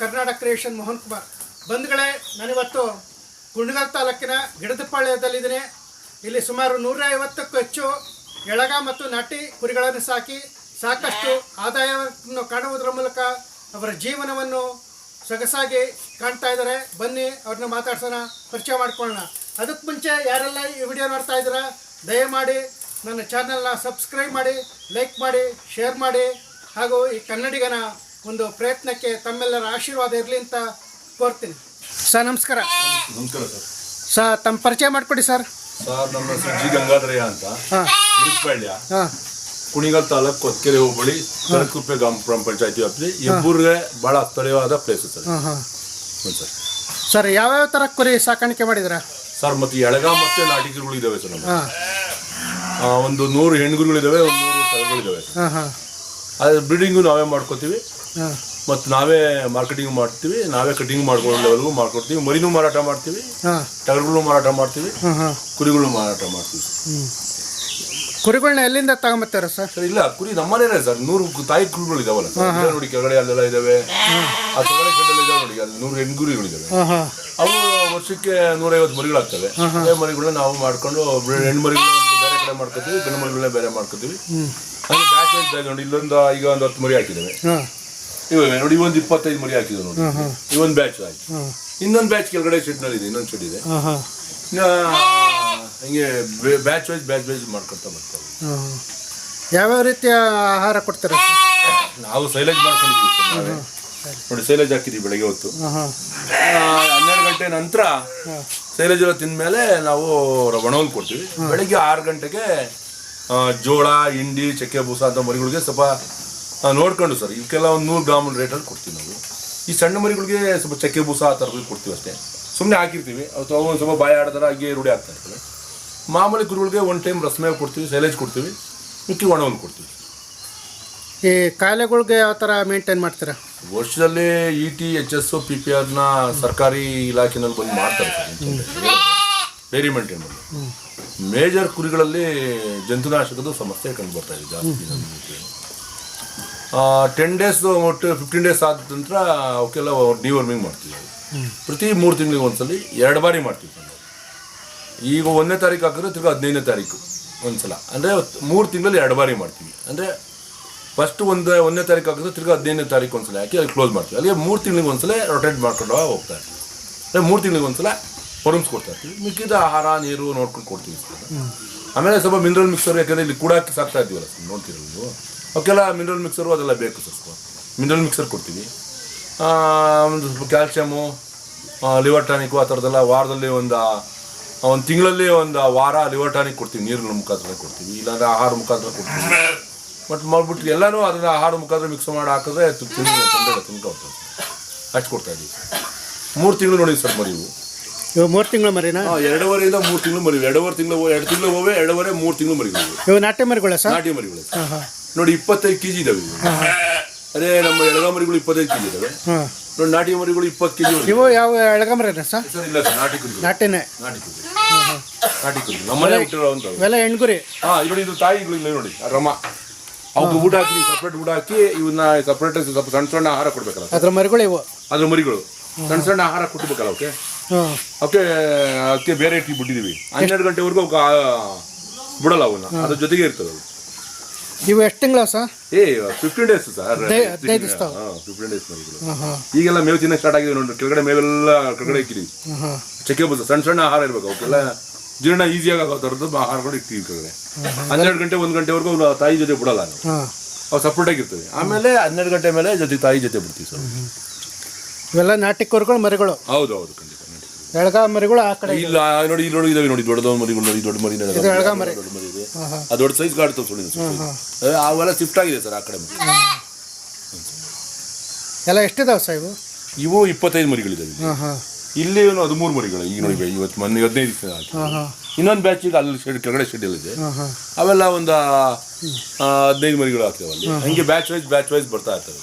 Karnataka creation Mohan Kumar. ಬಂಧುಗಳೇ, ನಾನಿವತ್ತು ಕುಂಡಗಲ್ ತಾಲೂಕಿನ ಗಿಡದಪಾಳ್ಯದಲ್ಲಿದ್ದೀನಿ. ಇಲ್ಲಿ ಸುಮಾರು 150ಕ್ಕೂ ಹೆಚ್ಚು ಎಳಗ ಮತ್ತು ನಾಟಿ ಕುರಿಗಳನ್ನು ಸಾಕಿ ಸಾಕಷ್ಟು ಆದಾಯವನ್ನು ಕಾಣುವುದರ ಮೂಲಕ ಅವರ ಜೀವನವನ್ನು ಸೊಗಸಾಗಿ ಕಾಣ್ತಾ ಇದ್ದಾರೆ. ಬನ್ನಿ ಅವ್ರನ್ನ ಮಾತಾಡ್ಸೋಣ, ಪರಿಚಯ ಮಾಡ್ಕೊಳ್ಳೋಣ. ಅದಕ್ಕೆ ಮುಂಚೆ ಯಾರೆಲ್ಲ ಈ ವಿಡಿಯೋ ನೋಡ್ತಾ ಇದ್ದೀರಾ, ದಯಮಾಡಿ ನನ್ನ ಚಾನಲ್ನ ಸಬ್ಸ್ಕ್ರೈಬ್ ಮಾಡಿ, ಲೈಕ್ ಮಾಡಿ, ಶೇರ್ ಮಾಡಿ. ಹಾಗೂ ಈ ಕನ್ನಡಿಗನ ಒಂದು ಪ್ರಯತ್ನಕ್ಕೆ ತಮ್ಮೆಲ್ಲರ ಆಶೀರ್ವಾದ ಇರಲಿ ಅಂತ ಕೋರ್ತೀನಿ. ಸರ್ ನಮಸ್ಕಾರ. ನಮಸ್ಕಾರ ಸರ್. ಸರ್ ತಮ್ಮ ಪರಿಚಯ ಮಾಡಿಕೊಡಿ ಸರ್. ಸರ್ ನಮ್ಮ ಹೆಸರು ಜಿ ಗಂಗಾಧರಯ್ಯ ಅಂತ, ಗಿಡದಪಾಳ್ಯ, ಕುಣಿಗಲ್ ತಾಲೂಕು ಕೊತ್ಕೆರೆ ಹೋಬಳಿ, ತರಕುಪ್ಪೆ ಗ್ರಾಮ ಪಂಚಾಯತಿ ವ್ಯಾಪ್ತಿ. ಇಬ್ಬರಿಗೆ ಬಹಳ ಸ್ಥಳೀಯವಾದ ಪ್ಲೇಸ್ ಸರ್. ಸರ್ ಸರ್ ಯಾವ್ಯಾವ ಥರ ಕುರಿ ಸಾಕಾಣಿಕೆ ಮಾಡಿದ್ದೀರಾ ಸರ್? ಮತ್ತು ಎಳಗ ಮತ್ತು ನಾಟಿ ಕುರಿಗಳು ಇದಾವೆ ಸರ್. ನಮ್ಮ ಒಂದು 100 ಹೆಣ್ಗುರುಗಳಿದ್ದಾವೆ, ಒಂದು 100 ತಳಿಗಳಿದ್ದಾವೆ. ಅದು ಬ್ರೀಡಿಂಗು ನಾವೇ ಮಾಡ್ಕೋತೀವಿ ಮತ್ತು ನಾವೇ ಮಾರ್ಕೆಟಿಂಗ್ ಮಾಡ್ತೀವಿ, ನಾವೇ ಕಟಿಂಗ್ ಮಾಡ್ಕೊಳ್ಳೋವರೆಗೂ ಮಾಡ್ಕೊಡ್ತೀವಿ. ಮರಿನೂ ಮಾರಾಟ ಮಾಡ್ತೀವಿ, ಟಗರುಗಳು ಮಾರಾಟ ಮಾಡ್ತೀವಿ, ಕುರಿಗಳು ಮಾರಾಟ ಮಾಡ್ತೀವಿ. ಕುರಿಗಳನ್ನ ಎಲ್ಲಿಂದ ತಗೊಂಬರ್ತಾರ ಸರ್? ಸರ್ ಇಲ್ಲ, ಕುರಿ ನಮ್ಮನೇನೆ ಸರ್. 100 ತಾಯಿ ಕುರಿಗಳು ಇದಾವಲ್ಲ ಸರ್, ನೋಡಿ ಕೆಳಗಡೆ ಅಲ್ಲೆಲ್ಲ ಇದಾವೆ. ಆ ಕೆಳಗಡೆ ಕಡೆಲ್ಲ ಇದಾವೆ ನೋಡಿ, ಅಲ್ಲಿ 100 ಹೆಣ್ಗುರಿಗಳಿದ್ದಾವೆ. ಅವು ವರ್ಷಕ್ಕೆ 150 ಮರಿಗಳಾಗ್ತವೆ. ಅದೇ ಮರಿಗಳನ್ನ ನಾವು ಮಾಡ್ಕೊಂಡು ಹೆಣ್ಣು ಮರಿಗಳನ್ನ ಬೇರೆ ಕಡೆ ಮಾಡ್ಕೋತೀವಿ, ಗಂಡು ಮರಿಗಳನ್ನ ಬೇರೆ ಮಾಡ್ಕೋತೀವಿ. ಹಾಗೆ ಬ್ಯಾಚ್ ವೈಸ್ ನೋಡಿ, ಇಲ್ಲೊಂದು ಈಗ ಒಂದು 10 ಮರಿ ಹಾಕಿದ್ದೇವೆ. ಇವಾಗ ನೋಡಿ, ಒಂದು 25 ಮರಿ ಹಾಕಿದ್ವಿ ನೋಡಿ. ಇವೊಂದು ಬ್ಯಾಚ್ ಆಯ್ತು. ಇನ್ನೊಂದು ಬ್ಯಾಚ್ ಕೆಳಗಡೆ ಶೆಡ್ನಲ್ಲಿ ಇದೆ, ಇನ್ನೊಂದು ಶೆಡ್ ಇದೆ. ಹಿಂಗೆ ಬ್ಯಾಚ್ ವೈಸ್ ಮಾಡ್ಕೊಳ್ತಾ ಬರ್ತಾರೆ. ಯಾವ್ಯಾವ ರೀತಿಯ ಆಹಾರ ಕೊಡ್ತಾರೆ? ನಾವು ಸೈಲೇಜ್ ಮಾಡ್ಕೊಂಡಿದ್ದೀವಿ ನೋಡಿ, ಸೈಲೇಜ್ ಹಾಕಿದ್ದೀವಿ ಬೆಳಗ್ಗೆ ಹೊತ್ತು. 12 ಗಂಟೆ ನಂತರ ಸೈಲೇಜ್ ಎಲ್ಲ ತಿಂದ್ಮೇಲೆ ನಾವು ಒಣಹುಲ್ ಕೊಡ್ತೀವಿ. ಬೆಳಗ್ಗೆ 6 ಗಂಟೆಗೆ ಜೋಳ, ಹಿಂಡಿ, ಚಕ್ಕೆ ಬೂಸ ಅಂತ ಮರಿಗಳಿಗೆ ಸ್ವಲ್ಪ ನೋಡ್ಕೊಂಡು ಸರ್, ಇವಕ್ಕೆಲ್ಲ ಒಂದು 100 ಗ್ರಾಮ್ ರೇಟಲ್ಲಿ ಕೊಡ್ತೀವಿ ನಾವು. ಈ ಸಣ್ಣ ಮರಿಗಳಿಗೆ ಸ್ವಲ್ಪ ಚಕ್ಕೆ ಬೂಸ ಆ ಥರದ್ದು ಕೊಡ್ತೀವಿ ಅಷ್ಟೇ. ಸುಮ್ಮನೆ ಹಾಕಿರ್ತೀವಿ, ಅಥವಾ ಒಂದು ಸ್ವಲ್ಪ ಬಾಯ ಆಡಿದ್ರೆ ಹಾಗೆ ರೂಢಿ ಆಗ್ತಾ ಇರ್ತದೆ. ಮಾಮೂಲಿ ಕುರಿಗಳಿಗೆ 1 ಟೈಮ್ ರಸಮೇವ್ ಕೊಡ್ತೀವಿ, ಸೈಲೇಜ್ ಕೊಡ್ತೀವಿ, ಮಿಕ್ಕಿ ಒಣಹುಲ್ ಕೊಡ್ತೀವಿ. ಈ ಕಾಯಿಲೆಗಳಿಗೆ ಯಾವ ಥರ ಮೇಂಟೈನ್ ಮಾಡ್ತೀರಾ? ವರ್ಷದಲ್ಲಿ ETHS PPRನ ಸರ್ಕಾರಿ ಇಲಾಖೆನಲ್ಲಿ ಬಂದು ಮಾಡ್ತಾರೆ ಸರ್. ಡೈರಿ ಮೇಂಟೈನ್ ಮಾಡಿ ಮೇಜರ್ ಕುರಿಗಳಲ್ಲಿ ಜಂತುನಾಶಕದ ಸಮಸ್ಯೆ ಕಂಡು ಬರ್ತಾ ಇದೆ ಜಾಸ್ತಿ. 10 ಡೇಸ್ ಒಟ್ಟು 15 ಡೇಸ್ ಆದ ನಂತರ ಅವಕ್ಕೆಲ್ಲ ಡಿವರ್ಮಿಂಗ್ ಮಾಡ್ತೀವಿ. ಪ್ರತಿ 3 ತಿಂಗಳಿಗೆ ಒಂದ್ಸಲಿ 2 ಬಾರಿ ಮಾಡ್ತೀವಿ ಸರ್. ಈಗ 1ನೇ ತಾರೀಕು ಹಾಕಿದ್ರೆ ತಿರ್ಗಿ 15ನೇ ತಾರೀಕು ಒಂದ್ಸಲ, ಅಂದರೆ 3 ತಿಂಗಳಲ್ಲಿ 2 ಬಾರಿ ಮಾಡ್ತೀವಿ. ಅಂದರೆ ಫಸ್ಟ್ 1ನೇ ತಾರೀಕು ಹಾಕಿದ್ರೆ ತಿರ್ಗಿ 15ನೇ ತಾರೀಕು ಒಂದ್ಸಲ ಹಾಕಿ ಅಲ್ಲಿ ಕ್ಲೋಸ್ ಮಾಡ್ತೀವಿ. ಅಲ್ಲಿಗೆ 3 ತಿಂಗಳಿಗೆ ಒಂದ್ಸಲ ರೊಟೇಟ್ ಮಾಡ್ಕೊಂಡು ಹೋಗ್ತಾ ಇರ್ತೀವಿ. ಅಂದರೆ 3 ತಿಂಗಳಿಗೆ ಒಂದ್ಸಲ ಹೊರಮ್ಸ್ ಕೊಡ್ತಾ ಇರ್ತೀವಿ. ಮಿಕ್ಕಿದ ಆಹಾರ, ನೀರು ನೋಡ್ಕೊಂಡು ಕೊಡ್ತೀವಿ ಸರ್. ಆಮೇಲೆ ಸ್ವಲ್ಪ ಮಿನರಲ್ ಮಿಕ್ಸರ್, ಯಾಕಂದರೆ ಇಲ್ಲಿ ಕೂಡಾಕಿ ಸಾಕ್ತಾ ಇದ್ದೀವಲ್ಲ ಸರ್, ನೋಡ್ತೀವಿ ನೀವು, ಅವಕ್ಕೆಲ್ಲ ಮಿನರಲ್ ಮಿಕ್ಸರು ಅದೆಲ್ಲ ಬೇಕು ಸರ್. ಮಿನರಲ್ ಮಿಕ್ಸರ್ ಕೊಡ್ತೀವಿ. ಒಂದು ಸ್ವಲ್ಪ ಕ್ಯಾಲ್ಶಿಯಮು, ಲಿವರ್ ಟಾನಿಕ್ಕು ಆ ಥರದ್ದೆಲ್ಲ ವಾರದಲ್ಲಿ ಒಂದು ತಿಂಗಳಲ್ಲಿ ಒಂದು ವಾರ ಲಿವರ್ ಟಾನಿಕ್ ಕೊಡ್ತೀವಿ. ನೀರಿನ ಮುಖಾಂತರ ಕೊಡ್ತೀವಿ, ಇಲ್ಲಾಂದರೆ ಆಹಾರ ಮುಖಾಂತರ ಕೊಡ್ತೀವಿ. ಮತ್ತು ಮಾಡಿಬಿಟ್ಟು ಎಲ್ಲನೂ ಅದನ್ನು ಆಹಾರ ಮುಖಾಂತರ ಮಿಕ್ಸ್ ಮಾಡಿ ಹಾಕಿದ್ರೆ ತಿನ್ಕೊಳ್ತಾರೆ. ಅಷ್ಟು ಕೊಡ್ತಾ ಇದ್ದೀವಿ. 3 ತಿಂಗಳು ನೋಡಿ ಸರ್ ಮರಿವು. ಇವು 3 ತಿಂಗಳು ಮರಿನಾ? 2.5ರಿಂದ 3 ತಿಂಗಳು ಮರಿ. 2 ತಿಂಗಳು ಹೋವೆ, 2.5 3 ತಿಂಗಳು ಮರಿಗಳು. ಇವು ನಾಟಿ ಮರಿಗಳ ಸರ್? ನಾಟಿ ಮರಿಗಳು ನೋಡಿ, 25 kg ಇದಾವೆ. ಅದೇ ನಮ್ಮ ಎಳಗ ಮರಿಗಳು 25 kg ಇದಾವೆ ನೋಡಿ. ನಾಟಿ ಮರಿಗಳು 20 kg. ಇವು ಯಾವ ಎಳಗ ಮರಿನ ಸರ್? ಸರ್ ಇಲ್ಲ ಸರ್, ನಾಟಿ ಕುರಿ. ನಾಟಿನೇ? ನಾಟಿ ಕುರಿ ನಮ್ಮನೆ ಬಿಟ್ಟಿರೋ ಅಂತ. ಇವೆಲ್ಲ ಹೆಣ್ಗುರಿ? ನೋಡಿ, ಇದು ತಾಯಿಗಳು ನೋಡಿ, ರಮ. ಅವಕ್ಕೆ ಊಟ ಹಾಕಿ, ಸಪ್ರೇಟ್ ಊಟ ಹಾಕಿ, ಇವನ್ನ ಸಪ್ರೇಟ್ ಸ್ವಲ್ಪ ಸಣ್ಣ ಆಹಾರ ಕೊಡ್ಬೇಕಲ್ಲ. ಅದ್ರ ಮರಿಗಳು ಇವು? ಅದ್ರ ಮರಿಗಳು ಸಣ್ಣ ಆಹಾರ ಕೊಟ್ಬೇಕಲ್ಲ ಅವಕ್ಕೆ. ಅದಕ್ಕೆ ಬೇರೆ ಇಟ್ಟು ಬಿಟ್ಟಿದ್ದೀವಿ. 12 ಗಂಟೆವರೆಗೂ ಅವಕ್ಕೆ ಬಿಡಲ್ಲ ಅವನ್ನ, ಅದ್ರ ಜೊತೆಗೆ ಇರ್ತದೆ ಅವು. ಇವು ಎಷ್ಟು ತಿಂಗಳ ಸರ್? 15 days sir. 15 ಡೇಸ್ ಮರಿಗಳು. ಈಗೆಲ್ಲ ಮೇವು ತಿನ್ನಕ್ಕೆ ಸ್ಟಾರ್ಟ್ ಆಗಿದೆ ನೋಡಿ. ಕೆಳಗಡೆ ಮೇವೆಲ್ಲ ಕೆಳಗಡೆ ಇಕ್ಕಿದೀವಿ. ಚಕ್ಕೆ ಬಸ್ ಸಣ್ಣ ಆಹಾರ ಇರ್ಬೇಕು ಅವಕ್ಕೆಲ್ಲ, ಜೀರ್ಣ ಈಸಿಯಾಗಿ ಆಗೋ ಥರದ್ದು ಆಹಾರಗಳು ಇರ್ತೀವಿ ಕೆಳಗಡೆ. 12 ಗಂಟೆ 1 ಗಂಟೆವರೆಗೂ ತಾಯಿ ಜೊತೆ ಬಿಡಲ್ಲ ನಾವು, ಅವು ಸಪ್ರೇಟಾಗಿ ಇರ್ತವೆ. ಆಮೇಲೆ 12 ಗಂಟೆ ಮೇಲೆ ತಾಯಿ ಜೊತೆ ಬಿಡ್ತೀವಿ ಸರ್. ಇವೆಲ್ಲ ನಾಟಿ ಕುರಿಗಳು ಮರಿಗಳು? ಹೌದು ಖಂಡಿತ. ಎಳಗ ಮರಿಗಳು ಆ ಕಡೆ ಇಲ್ಲ ನೋಡಿ, ಇಲ್ಲಿ ಇದಾವೆ ನೋಡಿ, ದೊಡ್ಡ ಮರಿಗಳು ನೋಡಿ. ದೊಡ್ಡ ಮರಿ ಇದೆ, ಆ ದೊಡ್ಡ ಸೈಜ್ ಕಾಡ್ತಾವೆ ಸುಳಿ. ಅವೆಲ್ಲ ಶಿಫ್ಟ್ ಆಗಿದೆ ಸರ್ ಆ ಕಡೆ. ಎಲ್ಲ ಎಷ್ಟಿದಾವೆ ಸರ್ ಇವು? ಇವು 25 ಮರಿಗಳಿದ್ದಾವೆ. ಇಲ್ಲಿ 13 ಮರಿಗಳು ಈಗ ನೋಡಿ. ಇವತ್ತು ಮೊನ್ನೆ 15 ದಿವಸ ಆಯ್ತು. ಇನ್ನೊಂದು ಬ್ಯಾಚಿಗೆ ಅಲ್ಲಿ ಶೆಡ್, ಕೆಳಗಡೆ ಶೆಡ್ ಇದೆ. ಅವೆಲ್ಲ ಒಂದು 15 ಮರಿಗಳು ಆಗ್ತವೆ ಅಲ್ಲಿ. ಹಂಗೆ ಬ್ಯಾಚ್ ವೈಸ್ ಬರ್ತಾ ಇರ್ತವೆ.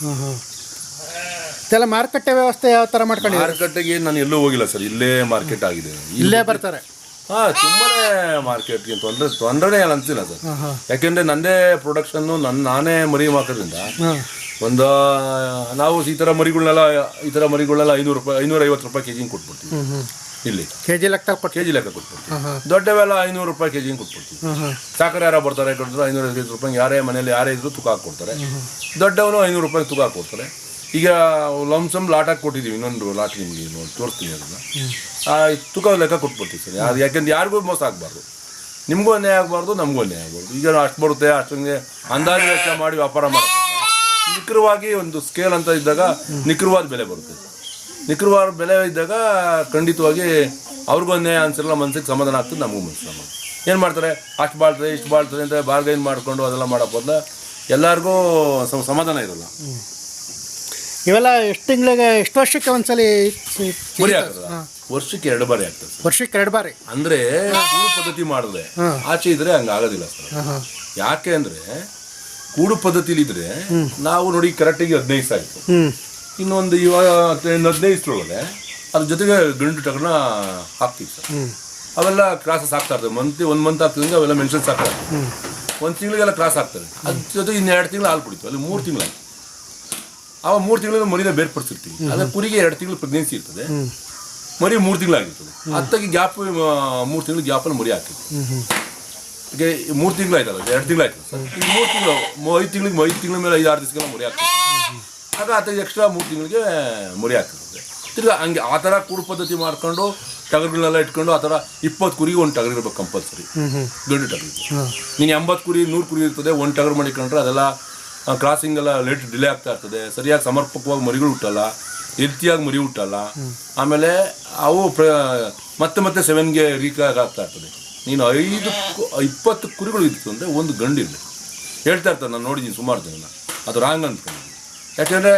ಇದೆಲ್ಲ ಮಾರುಕಟ್ಟೆ ವ್ಯವಸ್ಥೆ ಯಾವ ಥರ ಮಾಡ್ಕೊಂಡು? ಮಾರುಕಟ್ಟೆಗೆ ನಾನು ಎಲ್ಲೂ ಹೋಗಿಲ್ಲ ಸರ್, ಇಲ್ಲೇ ಮಾರ್ಕೆಟ್ ಆಗಿದೆ. ಇಲ್ಲೇ ಬರ್ತಾರೆ? ತುಂಬಾನೇ ಮಾರ್ಕೆಟ್ಗೆ ತೊಂದರೆನೇ ಇಲ್ಲ ಅಂತಿಲ್ಲ ಸರ್. ಯಾಕೆಂದ್ರೆ ನಂದೇ ಪ್ರೊಡಕ್ಷನ್ನು, ನಾನೇ ಮರಿ ಹಾಕೋದ್ರಿಂದ ಒಂದು ನಾವು ಈ ಥರ ಮರಿಗಳನ್ನೆಲ್ಲ 500 ರೂಪಾಯಿ 550 ರೂಪಾಯಿ ಕೆಜಿಗೆ ಕೊಟ್ಬಿಡ್ತೀವಿ ಇಲ್ಲಿ ಕೆ ಜಿ ಲೆಕ್ಕದಲ್ಲಿ ಕೊಟ್ಟು ಕೆಜಿ ಲೆಕ್ಕ ಕೊಟ್ಬಿಡ್ತೀವಿ. ದೊಡ್ಡವೆಲ್ಲ 500 ರೂಪಾಯಿ ಕೆಜಿಗೆ ಕೊಟ್ಬಿಡ್ತೀವಿ. ಸಾಕರೆ ಯಾರು ಬರ್ತಾರೆ ಕೊಡ್ತಾರೆ 550 ರೂಪಾಯಿ, ಯಾರೇ ಮನೇಲಿ ಯಾರೇ ಇದ್ರು ತೂಕ ಹಾಕ್ಕೊಡ್ತಾರೆ. ದೊಡ್ಡವನು 500 ರೂಪಾಯಿ ತೂಕ ಹಾಕ್ಕೊಡ್ತಾರೆ. ಈಗ ಲಂಸಮ್ ಲಾಟಾಗಿ ಕೊಟ್ಟಿದ್ದೀವಿ, ಇನ್ನೊಂದು ಲಾಟ್ ನಿಮಗೆ ತೋರಿಸ್ತೀನಿ ಅದನ್ನು. ತೂಕ ಲೆಕ್ಕ ಕೊಟ್ಬಿಡ್ತೀವಿ ಸರ್. ಯಾಕೆಂದ್ರೆ ಯಾರಿಗೂ ಮೋಸ ಆಗಬಾರ್ದು, ನಿಮಗೂ ಅನ್ಯಾಯ ಆಗಬಾರ್ದು, ನಮಗೂ ಅನ್ಯಾಯ ಆಗಬಾರ್ದು. ಈಗ ಅಷ್ಟು ಬರುತ್ತೆ ಅಷ್ಟಂಗೆ ಅಂದಾಜು ವೆಚ್ಚ ಮಾಡಿ ವ್ಯಾಪಾರ ಮಾಡೋದು. ನಿಖರವಾಗಿ ಒಂದು ಸ್ಕೇಲ್ ಅಂತ ಇದ್ದಾಗ ನಿಖರವಾದ ಬೆಲೆ ಬರುತ್ತೆ. ನಿಖರವಾದ ಬೆಲೆ ಇದ್ದಾಗ ಖಂಡಿತವಾಗಿ ಅವ್ರಿಗೂ ಅನ್ಯಾಯ ಅನ್ಸಿರಲ್ಲ, ಮನ್ಸಿಗೆ ಸಮಾಧಾನ ಆಗ್ತದೆ, ನಮಗೂ ಮನಸ್ಸು ಸಮಾಧಾನ. ಏನು ಮಾಡ್ತಾರೆ, ಅಷ್ಟು ಬಾಳ್ತದೆ ಇಷ್ಟು ಬಾಳ್ತದೆ ಅಂತ ಬಾರ್ಗೈನ್ ಮಾಡಿಕೊಂಡು ಅದೆಲ್ಲ ಮಾಡೋಕ್ಕೆ ಬದಲು ಎಲ್ಲರಿಗೂ ಸಮಾಧಾನ ಇರಲ್ಲ. ಇವೆಲ್ಲ ಎಷ್ಟು ವರ್ಷಕ್ಕೆ ಒಂದ್ಸಲಿ ಮರಿ ಆಗ್ತದೆ? ವರ್ಷಕ್ಕೆ 2 ಬಾರಿ ಆಗ್ತದೆ. ವರ್ಷಕ್ಕೆ 2 ಬಾರಿ ಅಂದ್ರೆ ಕೂಡು ಪದ್ಧತಿ ಮಾಡಿದ್ರೆ ಆಚೆ ಇದ್ರೆ ಹಂಗಾಗೋದಿಲ್ಲ ಸರ್. ಯಾಕೆ ಅಂದ್ರೆ ಕೂಡು ಪದ್ಧತಿಲಿದ್ರೆ ನಾವು ನೋಡಿ ಕರೆಕ್ಟಾಗಿ 15 ಆಯಿತು, ಇನ್ನೊಂದು ಇವಾಗ 15 ಅದ್ರ ಜೊತೆಗೆ ಗಂಡು ಟಗರನ್ನ ಹಾಕ್ತೀವಿ ಸರ್. ಅವೆಲ್ಲ ಕ್ರಾಸಸ್ ಆಗ್ತಾ ಇರ್ತವೆ. ಒಂದು ಮಂತ್ ಆಗ್ತದಂಗೆ ಅವೆಲ್ಲ ಮೆನ್ಷನ್ಸ್ ಆಗ್ತಾ ಇರ್ತವೆ. 1 ತಿಂಗಳಿಗೆಲ್ಲ ಕ್ರಾಸ್ ಆಗ್ತವೆ. ಅದ್ರ ಜೊತೆಗೆ 2 ತಿಂಗಳು ಹಾಲು ಕುಡಿತೀವಿ, ಅಲ್ಲಿ 3 ತಿಂಗಳು. ಅವಾಗ 3 ತಿಂಗಳ ಮರಿನ ಬೇರ್ಪಡಿಸಿರ್ತೀವಿ. ಅದ್ರ ಕುರಿಗೆ 2 ತಿಂಗಳು ಪ್ರೆಗ್ನೆನ್ಸಿ ಇರ್ತದೆ, ಮರಿ 3 ತಿಂಗಳಾಗಿರ್ತದೆ. ಅತ್ತಾಗಿ ಗ್ಯಾಪ್ 3 ತಿಂಗಳು ಗ್ಯಾಪಲ್ಲಿ ಮರಿ ಹಾಕಿರ್ತೀವಿ. ಈಗ 3 ತಿಂಗಳು ಆಯ್ತಲ್ಲ, 2 ತಿಂಗಳು ಆಯ್ತಲ್ಲ ಸರ್. ಈಗ 3 ತಿಂಗಳು 5 ತಿಂಗಳ ಮೇಲೆ 5-6 ದಿವಸಗಳ ಮರಿ ಹಾಕ್ತೀವಿ. ಆಗ ಅತ್ತಾಗಿ ಎಕ್ಸ್ಟ್ರಾ 3 ತಿಂಗಳಿಗೆ ಮರಿ ಹಾಕಿರ್ತದೆ. ತಿರ್ಗಾ ಹಂಗೆ ಆ ಥರ ಕೂಡು ಪದ್ಧತಿ ಮಾಡ್ಕೊಂಡು ಟಗರುಗಳನ್ನೆಲ್ಲ ಇಟ್ಕೊಂಡು ಆ ಥರ 20 ಕುರಿಗೆ ಒಂದು ಟಗರು ಇರ್ಬೇಕು ಕಂಪಲ್ಸರಿ, ಗಂಡು ಟಗರು. ನೀನು 80 ಕುರಿ 100 ಕುರಿ ಇರ್ತದೆ, ಒಂದು ಟಗರು ಮಾಡಿಕೊಂಡ್ರೆ ಅದೆಲ್ಲ ಕ್ರಾಸಿಂಗ್ ಎಲ್ಲ ಡಿಲೇ ಆಗ್ತಾ ಇರ್ತದೆ. ಸರಿಯಾಗಿ ಸಮರ್ಪಕವಾಗಿ ಮರಿಗಳು ಹುಟ್ಟಲ್ಲ, ಹೆಲ್ತಿಯಾಗಿ ಮರಿ ಹುಟ್ಟಲ್ಲ. ಆಮೇಲೆ ಅವು ಮತ್ತೆ 7ಗೆ ರೀಕಾಗ್ ಆಗ್ತಾ ಇರ್ತದೆ. ನೀನು 20 ಕುರಿಗಳು ಇತ್ತು ಅಂದರೆ ಒಂದು ಗಂಡು ಇರಬೇಕು ಹೇಳ್ತಾ ಇರ್ತಾರೆ. ನಾನು ನೋಡಿದ್ದೀನಿ ಸುಮಾರು ಜನ, ಅದು ರಾಂಗ್ ಅಂದ್ಕೊಂಡು. ಯಾಕೆಂದರೆ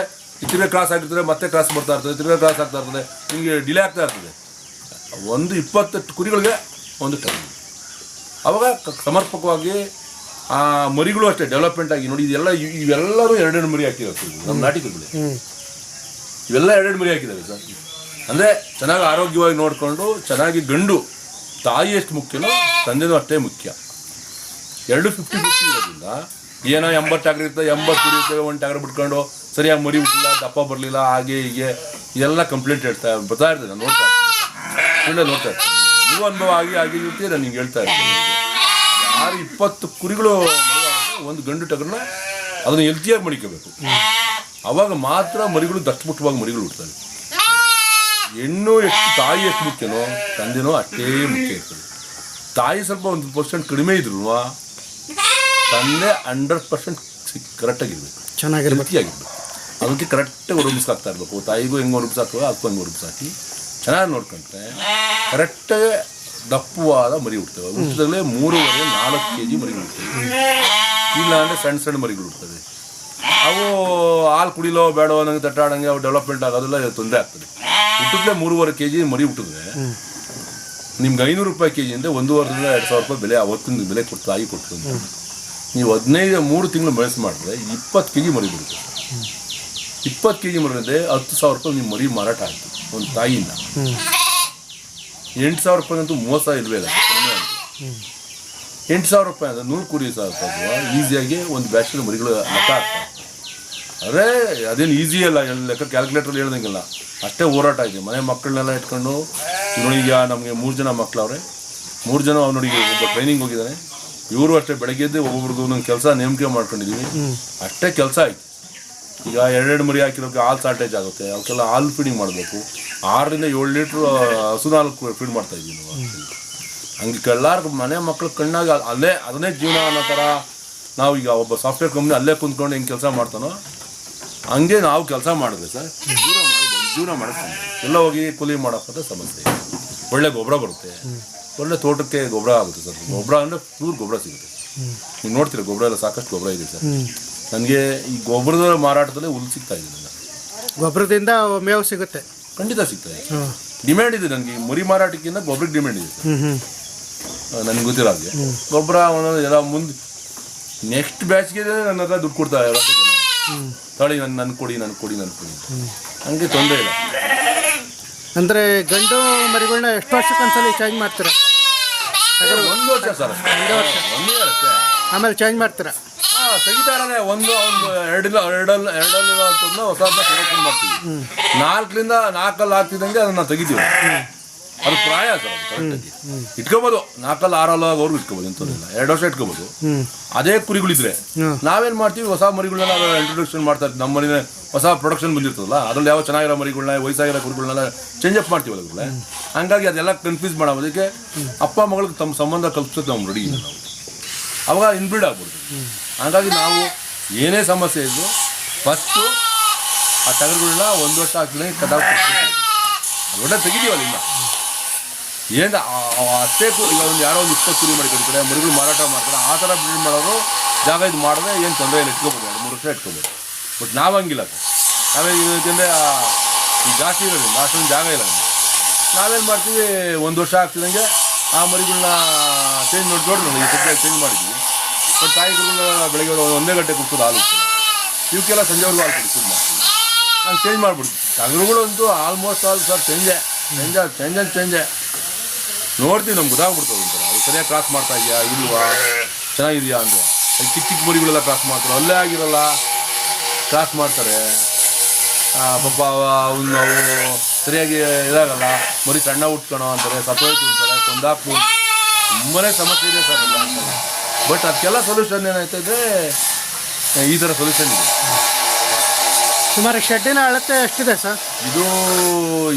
ತಿರ್ಗಾ ಕ್ರಾಸ್ ಆಗಿರ್ತದೆ, ಮತ್ತೆ ಕ್ರಾಸ್ ಬರ್ತಾ ಇರ್ತದೆ, ತಿರ್ಗಾ ಕ್ರಾಸ್ ಆಗ್ತಾ ಇರ್ತದೆ, ನಿಮಗೆ ಡಿಲೇ ಆಗ್ತಾ ಇರ್ತದೆ. ಒಂದು 20 ಕುರಿಗಳಿಗೆ ಒಂದು ಟಗರು. ಅವಾಗ ಸಮರ್ಪಕವಾಗಿ ಆ ಮರಿಗಳು ಅಷ್ಟೇ ಡೆವಲಪ್ಮೆಂಟ್ ಆಗಿ ನೋಡಿ. ಇವೆಲ್ಲರೂ 2 ಮರಿ ಹಾಕಿದ್ದಾರೆ ನಮ್ಮ ನಾಟಿ ಕುರಿಗಳು. ಇವೆಲ್ಲ 2 ಮರಿ ಹಾಕಿದ್ದಾರೆ ಸರ್. ಅಂದರೆ ಚೆನ್ನಾಗಿ ಆರೋಗ್ಯವಾಗಿ ನೋಡಿಕೊಂಡು ಚೆನ್ನಾಗಿ ಗಂಡು ತಾಯಿ ಎಷ್ಟು ಮುಖ್ಯನೋ ತಂದೆನೂ ಅಷ್ಟೇ ಮುಖ್ಯ. 2 50-50 ಇರೋದ್ರಿಂದ ಏನೋ 80 ಟಗರು ಇರ್ತದೆ, 80 ಕುರಿ ಇರ್ತವೆ, ಒಂದು ಟಗರು ಬಿಟ್ಕೊಂಡು ಸರಿಯಾಗಿ ಮರಿ ಬಿಟ್ಟಿಲ್ಲ, ದಪ್ಪ ಬರಲಿಲ್ಲ, ಹಾಗೆ ಹೀಗೆ ಇದೆಲ್ಲ ಕಂಪ್ಲೇಂಟ್ ಬರ್ತಾ ಇರ್ತದೆ. ನಾನು ನೋಡ್ತಾ ಇರ್ತೀನಿ. ನೀವು ಅನುಭವ ಆಗಿ ಇರ್ತೀರ, ನಾನು ನಿಂಗೆ ಹೇಳ್ತಾ ಇರ್ತೀನಿ. ಯಾರು 20 ಕುರಿಗಳು ಒಂದು ಗಂಡು ಟಗರನ್ನ ಅದನ್ನು ಹೆಲ್ತಿಯಾಗಿ ಮಡಿಕೋಬೇಕು. ಅವಾಗ ಮಾತ್ರ ಮರಿಗಳು ದಷ್ಟಪುಷ್ಟವಾಗಿ ಮರಿಗಳು ಹುಡ್ತವೆ. ಹೆಣ್ಣು ಎಷ್ಟು ತಾಯಿ ಎಷ್ಟು ಮುಖ್ಯನೋ ತಂದೆನೋ ಅಷ್ಟೇ ಮುಖ್ಯ ಇರ್ತದೆ. ತಾಯಿ ಸ್ವಲ್ಪ 1% ಕಡಿಮೆ ಇದ್ರು ತಂದೆ 100% ಕರೆಕ್ಟಾಗಿರ್ಬೇಕು, ಹೆಲ್ತಿಯಾಗಿರ್ಬೇಕು. ಅದಕ್ಕೆ ಕರೆಕ್ಟಾಗಿ ಒರಗಿಸಾಕ್ತಾ ಇರಬೇಕು. ತಾಯಿಗೂ ಹೆಂಗೆ ಒರಗಿಸಾಕ್ತೋ ಅದಕ್ಕೂ ಹಂಗೆ ಒರಗಿಸಾಕಿ ಚೆನ್ನಾಗಿ ನೋಡ್ಕೊಂಡ್ರೆ ಕರೆಕ್ಟಾಗಿ ದಪ್ಪವಾದ ಮರಿ ಹುಡ್ತವೆ. ಹುಟ್ಟಿದಾಗಲೇ 3-4 kg ಮರಿಗಳು ಹುಡ್ತವೆ. ಇಲ್ಲ ಅಂದರೆ ಸಣ್ಣ ಮರಿಗಳು ಹುಡ್ತವೆ. ಅವು ಹಾಲು ಕುಡಿಲೋ ಬೇಡೋ ನನಗೆ ತಟ್ಟಾಡಂಗೆ ಅವು ಡೆವಲಪ್ಮೆಂಟ್ ಆಗೋದಿಲ್ಲ, ತೊಂದರೆ ಆಗ್ತದೆ. ಹುಟ್ಟಿದ್ರೆ 3.5 kg ಮರಿ ಹುಟ್ಟಿದ್ರೆ ನಿಮ್ಗೆ 500 ರೂಪಾಯಿ kg ಅಂದರೆ 1,500-2,000 ರೂಪಾಯಿ ಬೆಲೆ ಅವತ್ತಿನ ಬೆಲೆ ಕೊಟ್ಟು ತಾಯಿ ಕೊಟ್ಟು. ನೀವು 3 ತಿಂಗಳು ಬೆಳೆಸಿ ಮಾಡಿದ್ರೆ 20 kg ಮರಿ ಬಿಡುತ್ತೆ. 20 kg ಮರಿ ಅಂದರೆ 10,000 ರೂಪಾಯಿ ನಿಮ್ಮ ಮರಿ ಮಾರಾಟ ಆಯಿತು ಒಂದು ತಾಯಿಯಿಂದ. 8,000 ರೂಪಾಯಿಗಂತೂ ಮೋಸ ಇಲ್ವೇ ಇಲ್ಲ, ಕಡಿಮೆ ಆಗಿದೆ. 8,000 ರೂಪಾಯಿ ಅಂದರೆ 100 ಕುರಿ ಈಸಿಯಾಗಿ ಒಂದು ಬ್ಯಾಚಲ್ಲಿ ಮರಿಗಳು ಲೆಕ್ಕ ಆಗ್ತವೆ. ಅದೇನು ಈಸಿ ಅಲ್ಲ, ಲೆಕ್ಕ ಕ್ಯಾಲ್ಕುಲೇಟರ್ ಹೇಳ್ದಂಗಿಲ್ಲ, ಅಷ್ಟೇ ಹೋರಾಟ ಇದೆ. ಮನೆ ಮಕ್ಕಳನ್ನೆಲ್ಲ ಇಟ್ಕೊಂಡು ನೋಡಿ. ಈಗ ನಮಗೆ 3 ಜನ ಮಕ್ಕಳವ್ರೆ, 3 ಜನ ನೋಡಿ ಒಬ್ಬ ಟ್ರೈನಿಂಗ್ ಹೋಗಿದ್ದಾನೆ. ಇವರು ಅಷ್ಟೇ ಬೆಳಗ್ಗೆದ್ದು ಒಬ್ಬೊಬ್ರದ್ದು ಒಂದೊಂದು ಕೆಲಸ ನೇಮಕೆ ಮಾಡ್ಕೊಂಡಿದ್ದೀವಿ, ಅಷ್ಟೇ ಕೆಲಸ ಆಯ್ತು. ಈಗ 2 ಮರಿ ಹಾಕಿರೋಕ್ಕೆ ಹಾಲು ಶಾರ್ಟೇಜ್ ಆಗುತ್ತೆ, ಅವಕ್ಕೆಲ್ಲ ಹಾಲು ಫೀಡಿಂಗ್ ಮಾಡಬೇಕು. 6-7 ಲೀಟ್ರ್ ಹಸುನ ಹಾಲು ಫೀಡ್ ಮಾಡ್ತಾಯಿದ್ದೀವಿ ನಾವು. ಹಂಗೆ ಎಲ್ಲರಿಗೂ ಮನೆ ಮಕ್ಕಳು ಕಣ್ಣಾಗಿ ಅದನ್ನೇ ಜೀವನ ಅನ್ನೋ ಥರ ನಾವು ಈಗ ಒಬ್ಬ ಸಾಫ್ಟ್ವೇರ್ ಕಂಪ್ನಿ ಅಲ್ಲೇ ಕುಂತ್ಕೊಂಡು ಹೆಂಗೆ ಕೆಲಸ ಮಾಡ್ತಾನೋ ಹಂಗೆ ನಾವು ಕೆಲಸ ಮಾಡಿದ್ರೆ ಸರ್ ಜೀವನ ಮಾಡೋಕ್ಕೆ ಎಲ್ಲ ಹೋಗಿ ಕೂಲಿ ಮಾಡೋಕ್ಕಂತ ಸಮಸ್ಯೆ. ಒಳ್ಳೆ ಗೊಬ್ಬರ ಬರುತ್ತೆ, ಒಳ್ಳೆ ತೋಟಕ್ಕೆ ಗೊಬ್ಬರ ಆಗುತ್ತೆ ಸರ್. ಗೊಬ್ಬರ ಅಂದರೆ ಪ್ಯೂರ್ ಗೊಬ್ಬರ ಸಿಗುತ್ತೆ. ನೀವು ನೋಡ್ತೀರ ಗೊಬ್ಬರ ಎಲ್ಲ ಸಾಕಷ್ಟು ಗೊಬ್ಬರ ಇದೆ ಸರ್. ನನಗೆ ಈ ಗೊಬ್ಬರದ ಮಾರಾಟದಲ್ಲಿ ಹುಲ್ಲು ಸಿಗ್ತಾ ಇದೆ. ನನಗೆ ಗೊಬ್ಬರದಿಂದ ಮೇವು ಸಿಗುತ್ತೆ, ಖಂಡಿತ ಸಿಗ್ತದೆ. ಡಿಮ್ಯಾಂಡ್ ಇದೆ ನನಗೆ. ಮರಿ ಮಾರಾಟಕ್ಕಿಂತ ಗೊಬ್ಬರಕ್ಕೆ ಡಿಮ್ಯಾಂಡ್ ಇದೆ ಸರ್. ನನಗೆ ಗೊತ್ತಿರೋ ಹಾಗೆ ಗೊಬ್ಬರ ಎಲ್ಲ ಮುಂದೆ ನೆಕ್ಸ್ಟ್ ಬ್ಯಾಚ್ಗೆ ನನ್ನ ಹತ್ರ ದುಡ್ಡು ಕೊಡ್ತಾರೆ ತಳಿ. ನನ್ ಕೊಡಿ ಹಂಗೆ ತೊಂದರೆ ಇಲ್ಲ. ಅಂದರೆ ಗಂಡು ಮರಿಗಳನ್ನ ಎಷ್ಟು ವರ್ಷಕ್ಕೊಂದ್ಸಲಿ ಚೇಂಜ್ ಮಾಡ್ತೀರಾ? 1 ವರ್ಷ ಸರ್, 1 ವರ್ಷ. ಆಮೇಲೆ ಚೇಂಜ್ ಮಾಡ್ತೀರಾ? ತೆಗಿತಾ ಇರೋದೇ ಒಂದು ಎರಡಲ್ಲಿ ಹೊಸದನ್ನ ಪ್ರೊಡಕ್ಷನ್ ಮಾಡ್ತೀವಿ. 4 ಆಗ್ತಿದ್ದಂಗೆ ಅದನ್ನ ತೆಗಿತೀವಿ. ಅದು ಪ್ರಾಯ ಸರ್, ಕರೆಕ್ಟಾಗಿ ಇಟ್ಕೋಬೋದು. 4-6 ಇಟ್ಕೋಬೋದು, ಎಂತದಿಲ್ಲ. 2 ವರ್ಷ ಇಟ್ಕೋಬೋದು. ಅದೇ ಕುರಿಗಳಿದ್ರೆ ನಾವೇನ್ ಮಾಡ್ತೀವಿ, ಹೊಸ ಮರಿಗಳನ್ನೆಲ್ಲ ಇಂಟ್ರೊಡಕ್ಷನ್ ಮಾಡ್ತಾ ಇರ್ತೀವಿ. ನಮ್ಮ ಮನೆ ಹೊಸ ಪ್ರೊಡಕ್ಷನ್ ಬಂದಿರ್ತದಲ್ಲ, ಅದ್ರಲ್ಲಿ ಯಾವ ಚೆನ್ನಾಗಿರೋ ಮರಿಗಳನ್ನ, ವಯಸ್ಸಾಗಿರೋ ಕುರಿಗಳನ್ನೆಲ್ಲ ಚೇಂಜ್ ಅಪ್ ಮಾಡ್ತೀವಿ ಅದ್ರಲ್ಲ. ಹಂಗಾಗಿ ಅದೆಲ್ಲ ಕನ್ಫ್ಯೂಸ್ ಮಾಡೋದಕ್ಕೆ ಅಪ್ಪ ಮಗಳಿಗೆ ತಮ್ಮ ಸಂಬಂಧ ಕಲ್ಪಿಸೋದು ನಾವು ರೆಡಿ ಇಲ್ಲ. ನಾವು ಅವಾಗ ಇನ್ಬ್ರೀಡ್ ಆಗ್ಬಿಡ್ತೀವಿ. ಹಂಗಾಗಿ ನಾವು ಏನೇ ಸಮಸ್ಯೆ ಇದ್ದು ಫಸ್ಟು ಆ ಟಗರುಗಳನ್ನ 1 ವರ್ಷ ಹಾಕಿದ್ರೆ ಕಟಾವು ಒಳ್ಳೆ ತೆಗಿತೀವಲ್ಲ. ಇಲ್ಲ ಏನು ಅಷ್ಟೇ ಈಗ ಯಾರೋ ಒಂದು 20 ಕುರಿ ಮಾಡ್ಕೊಳ್ತಾರೆ, ಮರಿಗಳು ಮಾರಾಟ ಮಾಡ್ತಾರೆ. ಆ ಥರ ಬ್ರೀಡ್ ಮಾಡೋರು ಜಾಗ ಇದು ಮಾಡಿದ್ರೆ ಏನು ತೊಂದರೆ ಇಲ್ಲ, ಇಟ್ಕೋಬೋದು. 2-3 ವರ್ಷ ಇಟ್ಕೋಬೋದು. ಬಟ್ ನಾವು ಹಂಗಿಲ್ಲ ಸರ್. ನಾವೇನಿದೆ ಜಾಸ್ತಿ ಇರೋದಿಲ್ಲ, ಅಷ್ಟೊಂದು ಜಾಗ ಇಲ್ಲ. ನಾವೇನು ಮಾಡ್ತೀವಿ, 1 ವರ್ಷ ಆಗ್ತಿದಂಗೆ ಆ ಮರಿಗಳನ್ನ ಚೇಂಜ್ ನೋಡ್ಕೊಂಡು ಈ ಸದ್ಯ ಚೇಂಜ್ ಮಾಡಿದ್ವಿ. ಬಟ್ ತಾಯಿ ಕುರಿಗಳನ್ನ ಬೆಳಗ್ಗೆ 1 ಗಂಟೆ ಕುಡಿಸೋದು ಹಾಲು ಇರ್ತದೆ. ಇವಕ್ಕೆಲ್ಲ ಸಂಜೆವರೆಗೂ ಹಾಲು ಕುಡಿಸೋದು ಮಾಡ್ತೀವಿ. ಹಂಗೆ ಚೇಂಜ್ ಮಾಡಿಬಿಡ್ತೀವಿ. ಟಗರುಗಳಂತೂ ಆಲ್ಮೋಸ್ಟ್ ಆಲ್ ಸರ್ ಚೇಂಜೆ ನೋಡ್ತೀವಿ, ನಮ್ಗೆ ಗೊತ್ತಾಗ್ಬಿಡ್ತದೆ ಒಂಥರ. ಅದು ಸರಿಯಾಗಿ ಕ್ರಾಸ್ ಮಾಡ್ತಾ ಇದೆಯಾ ಇಲ್ವಾ, ಚೆನ್ನಾಗಿದೆಯಾ ಅಂತ. ಚಿಕ್ಕ ಮರಿಗಳೆಲ್ಲ ಕ್ರಾಸ್ ಮಾಡ್ತಾರೆ, ಅಲ್ಲೇ ಆಗಿರಲ್ಲ ಕ್ರಾಸ್ ಮಾಡ್ತಾರೆ. ಪಾಪ ಅವನು ನಾವು ಸರಿಯಾಗಿ ಇದಾಗಲ್ಲ, ಮರಿ ಸಣ್ಣ ಉಟ್ಕೊಳೋ ಅಂತಾರೆ, ಸತ್ತೋಯ್ತು ಅಂತಾರೆ, ಕೊಂದಾಕ್ಬೋದು. ತುಂಬನೇ ಸಮಸ್ಯೆ ಇದೆ ಸರ್ ಎಲ್ಲ. ಬಟ್ ಅದಕ್ಕೆಲ್ಲ ಸೊಲ್ಯೂಷನ್ ಏನಾಯ್ತಂದರೆ ಈ ಥರ ಸೊಲ್ಯೂಷನ್ ಇದೆ. ಸುಮಾರು ಶೆಡ್ಡಿನ ಅಳತೆ ಎಷ್ಟಿದೆ ಸರ್?